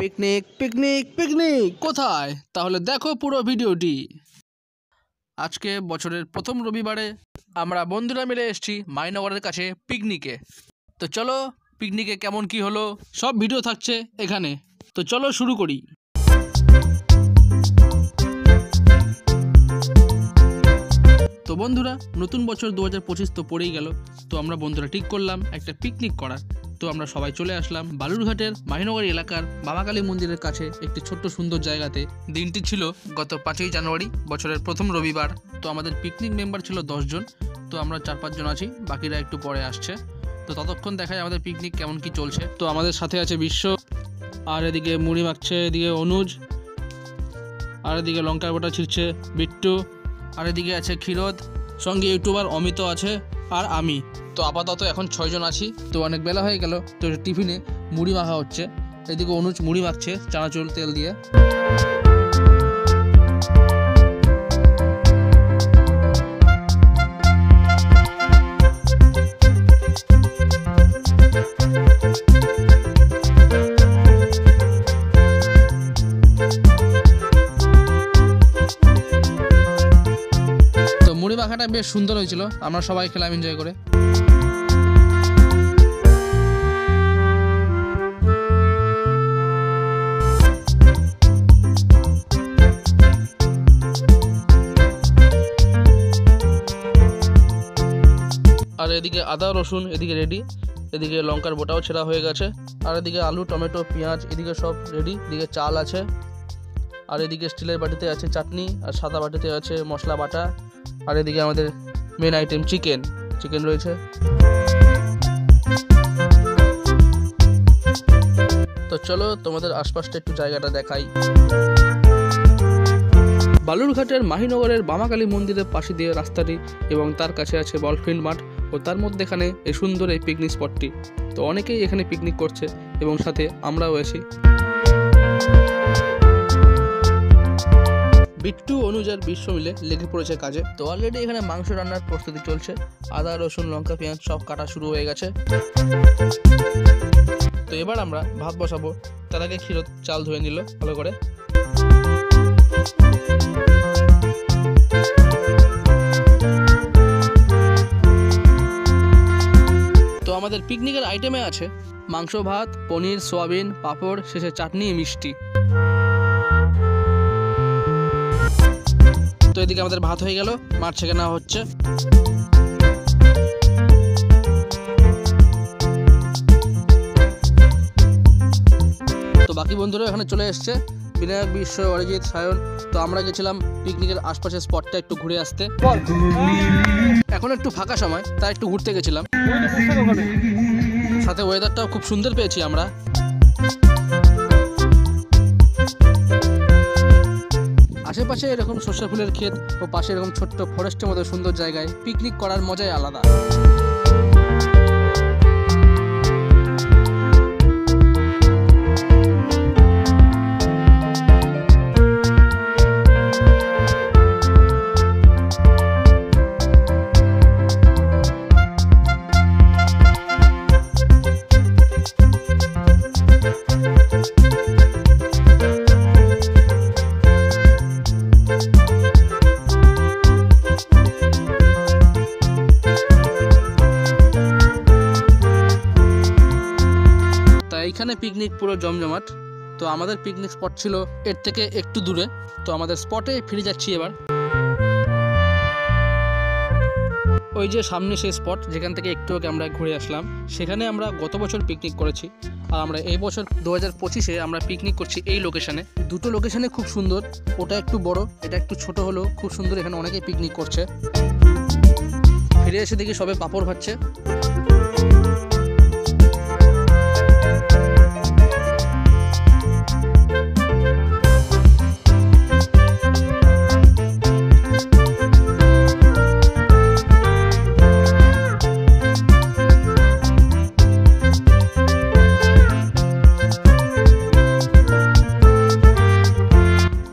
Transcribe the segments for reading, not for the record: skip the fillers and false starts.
Picnic picnic picnic কোথায়? তাহলে দেখো পুরো ভিডিওটি। আজকে বছরের প্রথম রবিবারে আমরা বন্ধুরা মিলে এসেছি মাইনগরের কাছে পিকনিকে। তো চলো পিকনিকে কেমন কি হলো সব ভিডিও থাকছে এখানে। তো চলো শুরু করি। তো বন্ধুরা, নতুন বছর 2025 তো পড়েই গেল। তো আমরা বন্ধুরা ঠিক করলাম একটা পিকনিক করার। তো আমরা সবাই চলে আসলাম বালুরঘাটের মাহিনগর এলাকার বামাকালী মন্দিরের কাছে একটি ছোট্ট সুন্দর জায়গাতে। দিনটি ছিল গত 5ই জানুয়ারি, বছরের প্রথম রবিবার। তো আমাদের পিকনিক মেম্বার ছিল 10 জন। তো আমরা 4-5 জন আছি, বাকিরা একটু পরে আসছে। তো ততক্ষণ দেখায় আমাদের পিকনিক কেমন কি চলছে। তো আমাদের সাথে আছে বিশ্ব, আর এদিকে মুড়ি মাখছে এদিকে অনুজ, আর এদিকে লঙ্কার বোটা ছিঁড়ছে বিট্টু, আর এদিকে আছে ক্ষীরোদ, সঙ্গে ইউটিউবার অমিত আছে, আর আমি। তো আপাতত এখন 6 জন আছি। তো অনেক বেলা হয়ে গেল, তো টিফিনে মুড়ি মাখা হচ্ছে। এদিকে অনুজ মুড়ি মাখছে চানাচুর তেল দিয়ে। মুড়ি মাখাটা বেশ সুন্দর হয়েছিল, আমরা সবাই খেলাম এনজয় করে। আর এদিকে আদা রসুন এদিকে রেডি, এদিকে লঙ্কার বোটাও ছেঁড়া হয়ে গেছে, আর এদিকে আলু টমেটো পেঁয়াজ এদিকে সব রেডি। এদিকে চাল আছে, আর এদিকে স্টিলের বাটিতে আছে চাটনি, আর সাদা বাটিতে আছে মশলা বাটা, আর এদিকে আমাদের মেন আইটেম চিকেন রয়েছে। তো চলো তোমাদের আশপাশটা একটু জায়গাটা দেখাই। বালুরঘাটের মাহিনগরের বামাকালী মন্দিরের পাশে দিয়ে রাস্তাটি, এবং তার কাছে আছে বলফিল্ড মাঠ, ও তার মধ্যে এখানে এই সুন্দর এই পিকনিক স্পটটি। তো অনেকেই এখানে পিকনিক করছে, এবং সাথে আমরাও আছি। বিট্টু অনুজার বিশ্ব মিলে লেগে পড়েছে কাজে। তো অলরেডি এখানে মাংস রান্নার প্রস্তুতি চলছে, আদা রসুন লঙ্কা পেঁয়াজ সব কাটা শুরু হয়ে গেছে। তো এবার আমরা ভাত বসাবো, তার আগে ক্ষীরোদ চাল ধুয়ে নিল ভালো করে। তো আমাদের পিকনিকের আইটেমে আছে মাংস ভাত, পনির, সোয়াবিন, পাঁপড়, শেষে চাটনি, মিষ্টি। তো এদিকে আমাদের ভাত হয়ে গেল, মাছ ছেঁকে নেওয়া হচ্ছে। তো বাকি বন্ধুরা এখানে চলে এসছে, বিনায়ক, বিশ্ব, অরিজিৎ, সায়ন। তো আমরা গেছিলাম পিকনিকের আশপাশের স্পটটা একটু ঘুরে আসতে। এখন একটু ফাঁকা সময়, তাই একটু ঘুরতে গেছিলাম। সাথে ওয়েদারটাও খুব সুন্দর পেয়েছি আমরা। আশেপাশে এরকম সর্ষে ফুলের ক্ষেত ও পাশে এরকম ছোট্ট ফরেস্টের মতো সুন্দর জায়গায় পিকনিক করার মজাই আলাদা। এখানে পিকনিক পুরো জমজমাট। তো আমাদের পিকনিক স্পট ছিল এর থেকে একটু দূরে। তো আমাদের স্পটে ফিরে যাচ্ছি এবার। ওই যে সামনে সেই স্পট যেখান থেকে একটু আগে আমরা ঘুরে আসলাম, সেখানে আমরা গত বছর পিকনিক করেছি। আর আমরা এই বছর 2025-এ আমরা পিকনিক করছি এই লোকেশানে। দুটো লোকেশানে খুব সুন্দর, ওটা একটু বড়, এটা একটু ছোট হলেও খুব সুন্দর। এখানে অনেকেই পিকনিক করছে। ফিরে এসে দেখি সবে পাঁপড় ভাজছে।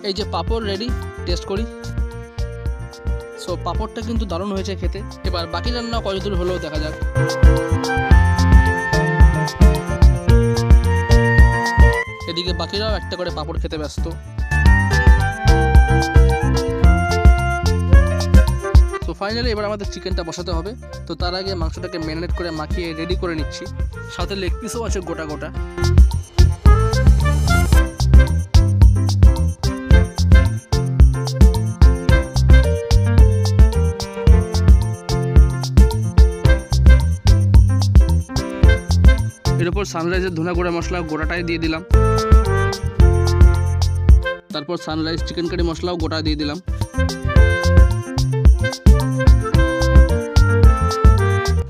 এই যে পাঁপড় রেডি, টেস্ট করি। সো পাঁপড়টা কিন্তু দারুণ হয়েছে খেতে। এবার বাকি রান্না কতদূর হলেও দেখা যাক। এদিকে বাকিরাও একটা করে পাঁপড় খেতে ব্যস্ত। তো ফাইনালি এবার আমাদের চিকেনটা বসাতে হবে। তো তার আগে মাংসটাকে ম্যারিনেট করে মাখিয়ে রেডি করে নিচ্ছি, সাথে লেগ পিসও আছে গোটা গোটা। এর উপর সানরাইজের ধনা গুঁড়া মশলা গোটাটাই দিয়ে দিলাম। তারপর সানরাইজ চিকেন কারি মশলাও গোটা দিয়ে দিলাম।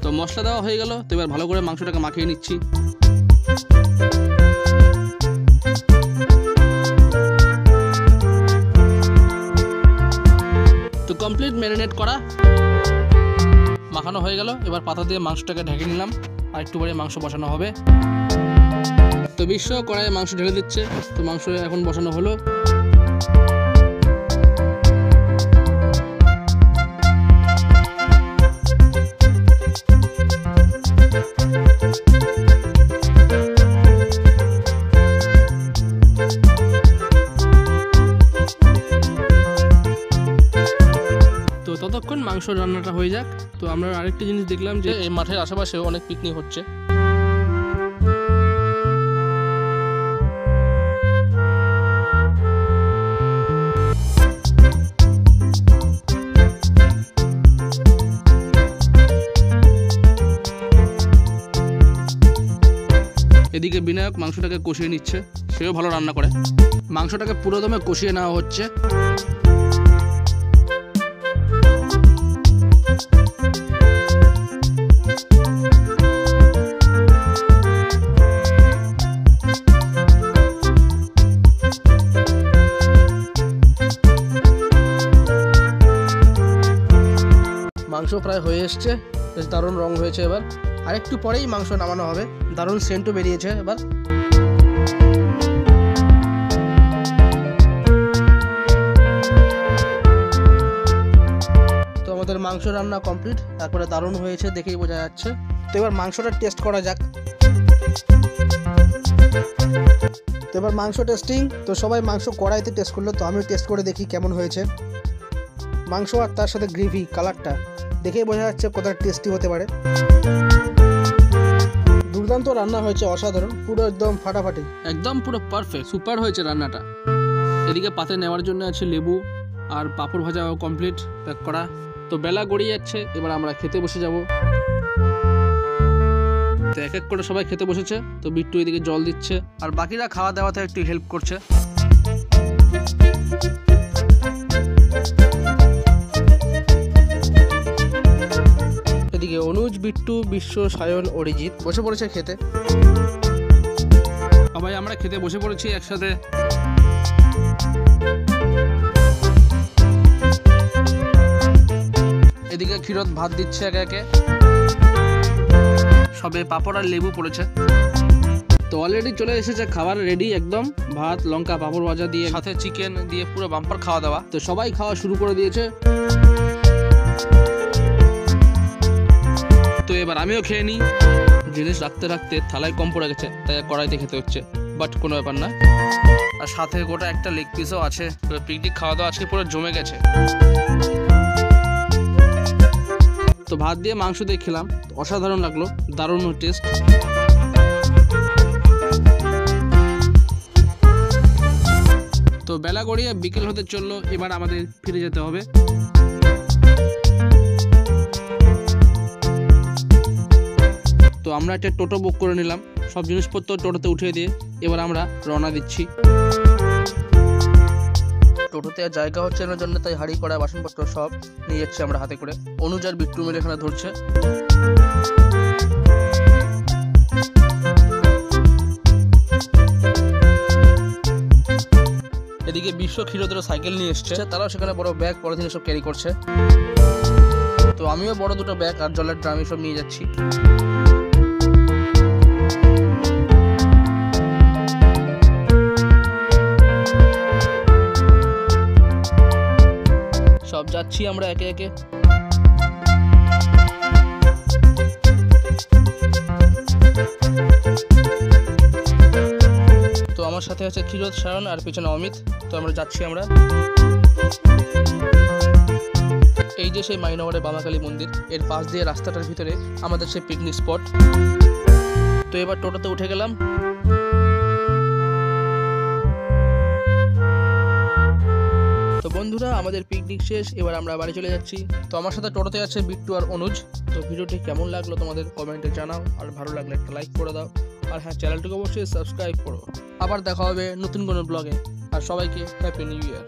তো মশলা দেওয়া হয়ে গেল। তো এবার ভালো করে মাংসটাকে মাখিয়ে নিচ্ছি। তো কমপ্লিট ম্যারিনেট করা মাখানো হয়ে গেল। এবার পাতা দিয়ে মাংসটাকে ঢেকে নিলাম, আর একটু পরে মাংস বসানো হবে। তো বিশ্ব কড়াইয়ে মাংস ঢেলে দিচ্ছে। তো মাংস এখন বসানো হলো। তো ততক্ষণ মাংস রান্নাটা হয়ে যাক। তো আমরা আরেকটি জিনিস দেখলাম যে এই মাঠের আশেপাশে অনেক পিকনিক হচ্ছে। এদিকে বিনায়ক মাংসটাকে কষিয়ে নিচ্ছে, সেও ভালো রান্না করে। মাংসটাকে পুরো দমে কষিয়ে নেওয়া হচ্ছে। মাংস প্রায় হয়ে এসছে, বেশ দারুণ রং হয়েছে। এবার আরেকটু পরেই মাংস নামানো হবে। দারুণ সেন্টও বেরিয়েছে এবার। তো আমাদের মাংস রান্না কমপ্লিট, তারপরে দারুণ হয়েছে দেখেই বোঝা যাচ্ছে। তো এবার মাংসটা টেস্ট করা যাক। তো এবার মাংস টেস্টিং। তো সবাই মাংস কড়াইতে টেস্ট করলো, তো আমিও টেস্ট করে দেখি কেমন হয়েছে। মাংস আর তার সাথে গ্রেভি কালারটা দেখেই বোঝা যাচ্ছে কতটা টেস্টি হতে পারে। দুর্দান্ত রান্না হয়েছে, অসাধারণ, পুরো একদম ফাটাফাটি, একদম পুরো পারফেক্ট, সুপার হয়েছে রান্নাটা। এদিকে পাতে নেওয়ার জন্য আছে লেবু, আর পাঁপড় ভাজাও কমপ্লিট প্যাক করা। তো বেলা গড়িয়ে যাচ্ছে, এবার আমরা খেতে বসে যাব। তো এক এক করে সবাই খেতে বসেছে। তো বিট্টু এদিকে জল দিচ্ছে, আর বাকিরা খাওয়া দাওয়াতে একটু হেল্প করছে। এদিকে অনুজ, বিট্টু, বিশ্ব, সায়ন, অরিজিৎ বসে পড়েছে খেতে। সবাই আমরা খেতে বসে পড়েছি একসাথে। এদিকে ক্ষীরত ভাত দিচ্ছে একে একে, সবে পাঁপড় আর লেবু পড়েছে। তো অলরেডি চলে এসেছে খাবার রেডি, একদম ভাত, লঙ্কা, পাঁপড় ভাজা দিয়ে সাথে চিকেন দিয়ে পুরো বাম্পার খাওয়া দাওয়া। তো সবাই খাওয়া শুরু করে দিয়েছে। তো এবার আমিও খেয়ে নিই। জিনিস রাখতে রাখতে থালায় কম পড়ে গেছে, তাই কড়াইতে খেতে হচ্ছে, বাট কোনো ব্যাপার না। আর সাথে গোটা একটা লেগ পিসও আছে। পিকনিক খাওয়া দাওয়া আজকে পুরো জমে গেছে। তো ভাত দিয়ে মাংস দিয়ে খেলাম, অসাধারণ লাগলো, দারুণ টেস্ট। তো বেলা গড়িয়ে বিকেল হতে চললো, এবার আমাদের ফিরে যেতে হবে। তো আমরা একটা টোটো বুক করে নিলাম, সব জিনিসপত্র টোটোতে উঠিয়ে দিয়ে এবার আমরা রওনা দিচ্ছি। টোটোতে আর জায়গা হচ্ছে না জন্য তাই হাঁড়ি করা বাসনপত্র সব নিয়ে যাচ্ছি আমরা হাতে করে। অনুজ আর বিট্টু মিলে এখানে ধরছে। এদিকে বিশ্ব ক্ষীরোদের সাইকেল নিয়ে এসছে, তারাও সেখানে বড় ব্যাগ পলিথিন সব ক্যারি করছে। তো আমিও বড় দুটো ব্যাগ আর জলের ড্রাম সব নিয়ে যাচ্ছি। সব যাচ্ছি আমরা একে একে। তো আমার সাথে আছে ক্ষীরোদ, সায়ন আর পেছনে অমিত। তো আমরা যাচ্ছি। এই যে সেই মাহিনগরের বামাকালী মন্দির, এর পাশ দিয়ে রাস্তাটার ভিতরে আমাদের সেই পিকনিক স্পট। তো এবার টোটোতে উঠে গেলাম। তো বন্ধুরা, আমাদের পিকনিক শেষ, এবার আমরা বাড়ি চলে যাচ্ছি। তো আমার সাথে টোটোতে আছে বিট্টু আর অনুজ। তো ভিডিওটি কেমন লাগলো তোমাদের কমেন্টে জানাও, আর ভালো লাগলে একটা লাইক করে দাও, আর হ্যাঁ, চ্যানেলটিকে অবশ্যই সাবস্ক্রাইব করো। আবার দেখা হবে নতুন কোনো ব্লগে, আর সবাইকে হ্যাপি নিউ ইয়ার।